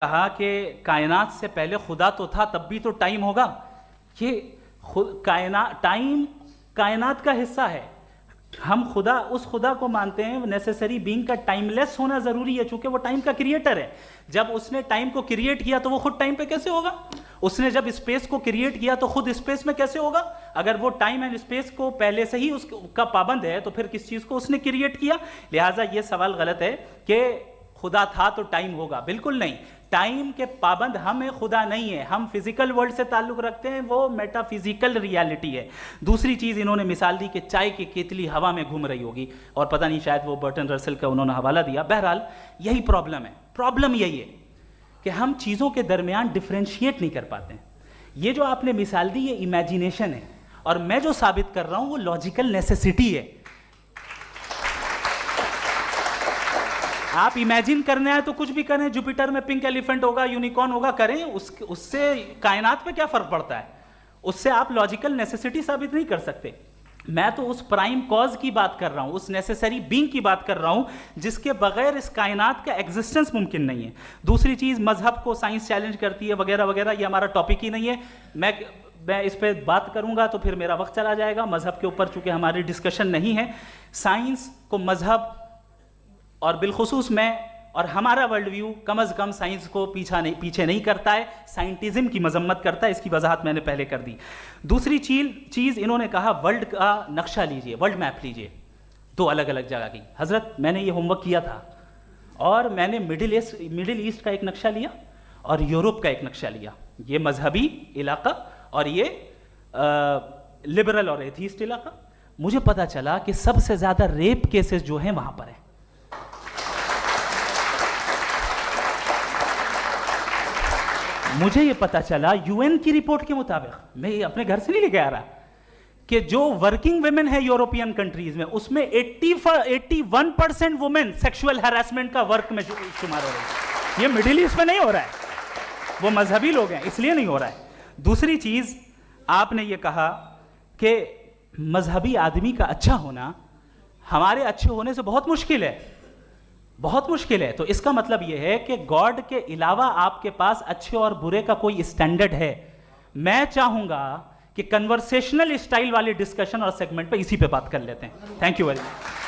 کہا کہ کائنات سے پہلے خدا تو تھا، تب بھی تو ٹائم ہوگا. یہ ٹائم کائنات کا حصہ ہے. ہم اس خدا کو مانتے ہیں نیسیسری بینگ کا ٹائم لیس ہونا ضروری ہے، چونکہ وہ ٹائم کا کریٹر ہے. جب اس نے ٹائم کو کریٹ کیا تو وہ خود ٹائم پہ کیسے ہوگا؟ اس نے جب اسپیس کو کریٹ کیا تو خود اسپیس میں کیسے ہوگا؟ اگر وہ ٹائم اینڈ اسپیس کو پہلے سے ہی اس کا پابند ہے تو پھر کس چیز کو اس نے کریٹ کیا؟ لہٰذا یہ سوال غلط ہے کہ خدا تھا تو ٹائم ہوگا. بالکل نہیں. ٹائم کے پابند ہم ہیں، خدا نہیں ہے. ہم فزیکل ورلڈ سے تعلق رکھتے ہیں، وہ میٹا فزیکل ریالٹی ہے. دوسری چیز انہوں نے مثال دی کہ چائے کی کیتلی ہوا میں گھوم رہی ہوگی، اور پتہ نہیں شاید وہ برٹن رسل کا انہوں نے حوالہ دیا. بہرحال یہی پرابلم ہے. پرابلم یہی ہے کہ ہم چیزوں کے درمیان ڈفرینشیٹ نہیں کر پاتے ہیں. یہ جو آپ نے مثال دی یہ امیجینیشن ہے، اور میں جو ثابت کر رہا ہوں وہ لاجیکل نیسیسٹی ہے. آپ امیجن کرنے آئے تو کچھ بھی کریں، جوپیٹر میں پنک ایلیفنٹ ہوگا، یونیکارن ہوگا، کریں. اس سے کائنات پہ کیا فرق پڑتا ہے؟ اس سے آپ لاجیکل نیسیسٹی ثابت نہیں کر سکتے. میں تو اس پرائم کاز کی بات کر رہا ہوں، اس نیسیسری بینگ کی بات کر رہا ہوں جس کے بغیر اس کائنات کا ایگزسٹنس ممکن نہیں ہے. دوسری چیز، مذہب کو سائنس چیلنج کرتی ہے وغیرہ وغیرہ، یہ ہمارا ٹاپک ہی نہیں ہے. میں اس پہ بات کروں گا تو پھر میرا وقت چلا جائے گا. مذہب کے اوپر چونکہ ہماری ڈسکشن نہیں ہے. سائنس کو مذہب اور بالخصوص میں اور ہمارا ورلڈ ویو کم از کم سائنس کو پیچھے نہیں کرتا ہے، سائنٹزم کی مذمت کرتا ہے. اس کی وضاحت میں نے پہلے کر دی. دوسری چیز انہوں نے کہا ورلڈ کا نقشہ لیجئے، ورلڈ میپ لیجئے، دو الگ الگ جگہ کی. حضرت میں نے یہ ہوم ورک کیا تھا، اور میں نے مڈل ایسٹ کا ایک نقشہ لیا اور یورپ کا ایک نقشہ لیا. یہ مذہبی علاقہ اور یہ لبرل اور ایتھیسٹ علاقہ. مجھے پتا چلا کہ سب سے زیادہ ریپ کیسز جو ہیں وہاں پر ہیں. مجھے یہ پتا چلا یو این کی رپورٹ کے مطابق، میں اپنے گھر سے نہیں لے کے آ رہا، کہ جو ورکنگ ویمن ہے یورپین کنٹریز میں، اس میں 81% وومن سیکشول ہراسمنٹ کا ورک میں شمار ہو رہی ہے. یہ مڈل ایسٹ میں نہیں ہو رہا ہے، وہ مذہبی لوگ ہیں اس لیے نہیں ہو رہا ہے. دوسری چیز آپ نے یہ کہا کہ مذہبی آدمی کا اچھا ہونا ہمارے اچھے ہونے سے بہت مشکل ہے، بہت مشکل ہے. تو اس کا مطلب یہ ہے کہ گاڈ کے علاوہ آپ کے پاس اچھے اور برے کا کوئی اسٹینڈرڈ ہے. میں چاہوں گا کہ کنورسیشنل اسٹائل والی ڈسکشن اور سیگمنٹ پہ اسی پہ بات کر لیتے ہیں. Thank you very much.